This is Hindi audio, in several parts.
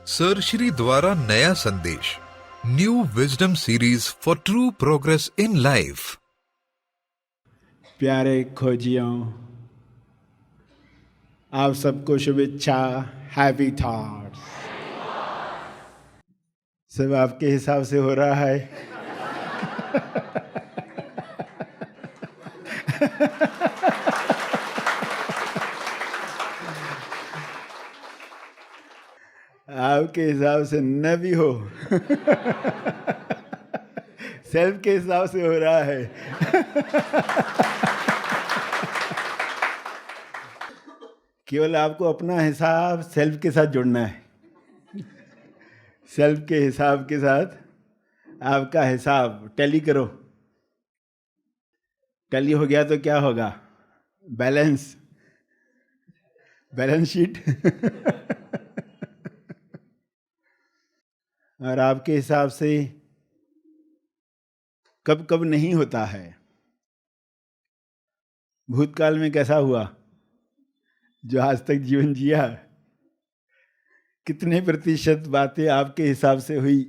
सर श्री द्वारा नया संदेश, new wisdom series for true progress in life. प्यारे खोजियों, आप सबको शुभेच्छा। Happy thoughts. सब आपके हिसाब से हो रहा है। आपके हिसाब से न भी हो, सेल्फ के हिसाब से हो रहा है। केवल आपको अपना हिसाब सेल्फ के साथ जोड़ना है। सेल्फ के हिसाब के साथ आपका हिसाब टैली करो। टैली हो गया तो क्या होगा? Balance sheet. और आपके हिसाब से कब कब नहीं होता है। भूतकाल में कैसा हुआ, जो आज तक जीवन जिया, कितने प्रतिशत बातें आपके हिसाब से हुई?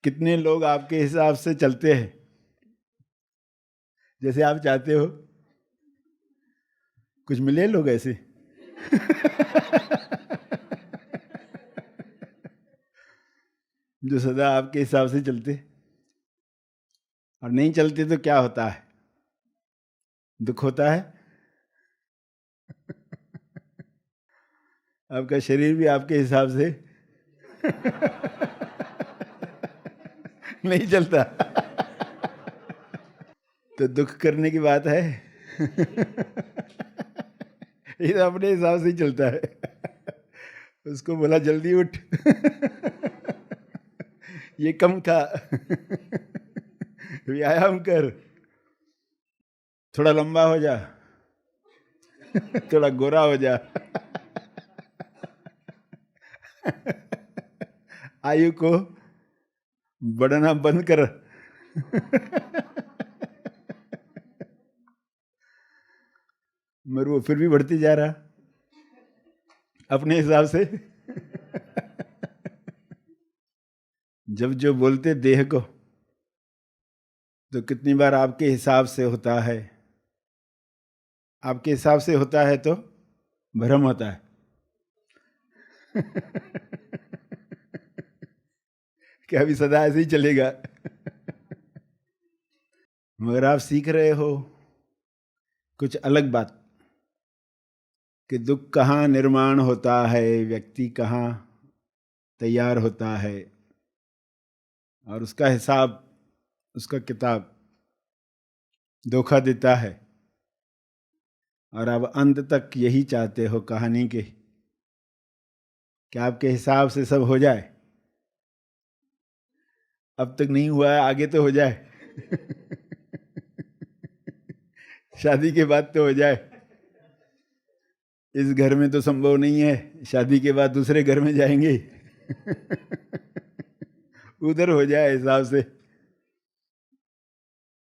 कितने लोग आपके हिसाब से चलते हैं, जैसे आप चाहते हो? कुछ मिले लोग ऐसे? जो सदा आपके हिसाब से चलते, और नहीं चलते तो क्या होता है? दुख होता है। आपका शरीर भी आपके हिसाब से नहीं चलता, तो दुख करने की बात है। ये तो अपने हिसाब से ही चलता है। उसको बोला जल्दी उठ, ये कम खा, व्यायाम कर, थोड़ा लंबा हो जा, थोड़ा गोरा हो जा, आयु को बढ़ना बंद कर। मगर वो फिर भी बढ़ती जा रहा अपने हिसाब से। जब जो बोलते देह को, तो कितनी बार आपके हिसाब से होता है। आपके हिसाब से होता है तो भ्रम होता है। क्या अभी सदा ऐसे ही चलेगा? मगर आप सीख रहे हो कुछ अलग बात, कि दुख कहाँ निर्माण होता है, व्यक्ति कहाँ तैयार होता है, और उसका हिसाब, उसका किताब धोखा देता है। और अब अंत तक यही चाहते हो कहानी के, कि आपके हिसाब से सब हो जाए। अब तक नहीं हुआ है, आगे तो हो जाए। शादी के बाद तो हो जाए। इस घर में तो संभव नहीं है, शादी के बाद दूसरे घर में जाएंगे। उधर हो जाए हिसाब से।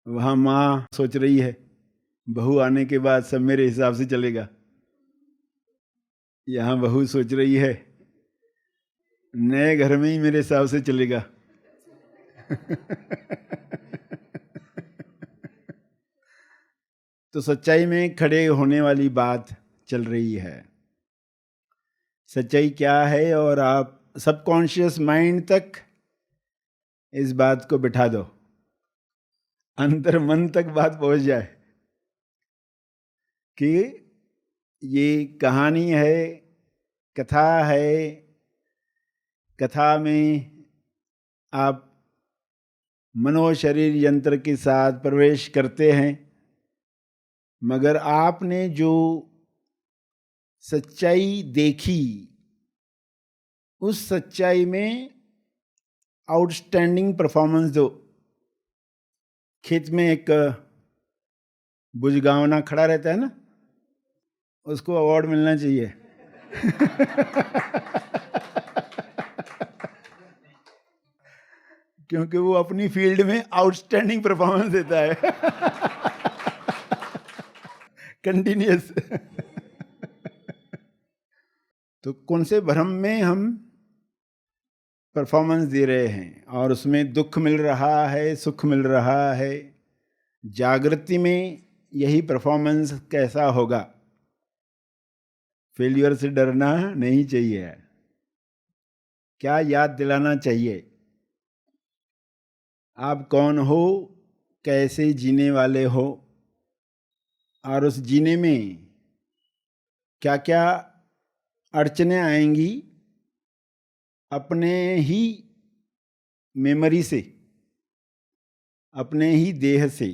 वहां माँ सोच रही है बहू आने के बाद सब मेरे हिसाब से चलेगा। यहाँ बहू सोच रही है नए घर में ही मेरे हिसाब से चलेगा। तो सच्चाई में खड़े होने वाली बात चल रही है। सच्चाई क्या है? और आप सबकॉन्शियस माइंड तक इस बात को बिठा दो, अंतर मन तक बात पहुंच जाए कि ये कहानी है, कथा है। कथा में आप मनो शरीर यंत्र के साथ प्रवेश करते हैं, मगर आपने जो सच्चाई देखी, उस सच्चाई में आउटस्टैंडिंग परफॉर्मेंस दो। खेत में एक बुजगावना खड़ा रहता है ना, उसको अवार्ड मिलना चाहिए। क्योंकि वो अपनी फील्ड में आउटस्टैंडिंग परफॉर्मेंस देता है। कंटिन्यूअस। तो कौन से भ्रम में हम परफॉर्मेंस दे रहे हैं और उसमें दुख मिल रहा है, सुख मिल रहा है। जागृति में यही परफॉर्मेंस कैसा होगा? फेलियर से डरना नहीं चाहिए। क्या याद दिलाना चाहिए? आप कौन हो, कैसे जीने वाले हो, और उस जीने में क्या क्या अड़चनें आएंगी अपने ही मेमोरी से, अपने ही देह से।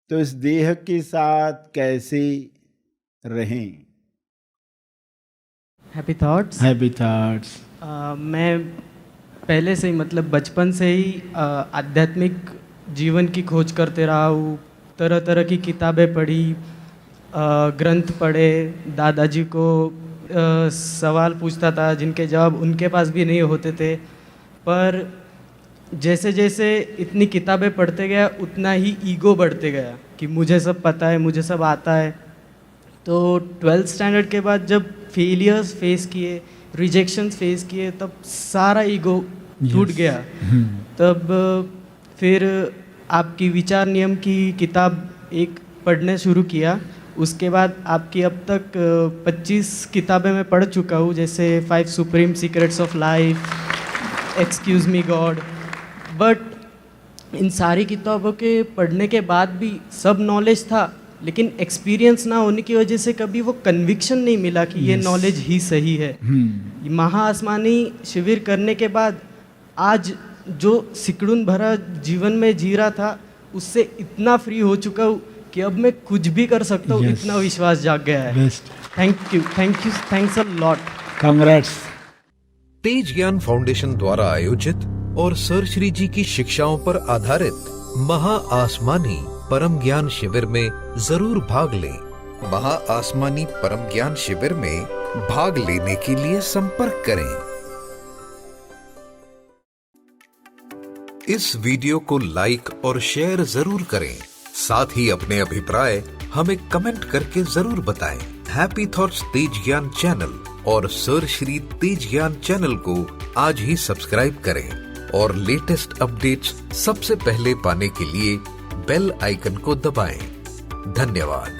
तो इस देह के साथ कैसे रहें? Happy thoughts. Happy thoughts. मैं पहले से ही मतलब बचपन से ही आध्यात्मिक जीवन की खोज करते रहा हूँ। तरह तरह की किताबें पढ़ी, ग्रंथ पढ़े, दादाजी को सवाल पूछता था जिनके जवाब उनके पास भी नहीं होते थे। पर जैसे जैसे इतनी किताबें पढ़ते गया उतना ही ईगो बढ़ते गया कि मुझे सब पता है, मुझे सब आता है। तो 12th स्टैंडर्ड के बाद जब फेलियर्स फेस किए, रिजेक्शंस फेस किए, तब सारा ईगो टूट गया। तब फिर आपकी विचार नियम की किताब एक पढ़ने शुरू किया। उसके बाद आपकी अब तक 25 किताबें मैं पढ़ चुका हूँ, जैसे 5 supreme secrets of life, excuse me God. But in सारी किताबों के पढ़ने के बाद भी सब नॉलेज था, लेकिन एक्सपीरियंस ना होने की वजह से कभी वो कन्विक्शन नहीं मिला कि ये नॉलेज ही सही है। महा आसमानी शिविर करने के बाद आज जो सिकुड़न भरा जीवन में जी रहा था उससे इतना फ्री हो चुका हूँ कि अब मैं कुछ भी कर सकता हूँ। इतना विश्वास जाग गया है। Thank you, thanks a lot. Congrats. Tej Gyan foundation द्वारा आयोजित और सर श्री जी की शिक्षाओं पर आधारित महा आसमानी परम ज्ञान शिविर में जरूर भाग लें। महा आसमानी परम ज्ञान शिविर में भाग लेने के लिए संपर्क करें। इस वीडियो को लाइक और शेयर जरूर करें। साथ ही अपने अभिप्राय हमें कमेंट करके जरूर बताएं। हैप्पी थॉट्स तेज ज्ञान चैनल और सर श्री तेज ज्ञान चैनल को आज ही सब्सक्राइब करें और लेटेस्ट अपडेट्स सबसे पहले पाने के लिए बेल आइकन को दबाएं। धन्यवाद।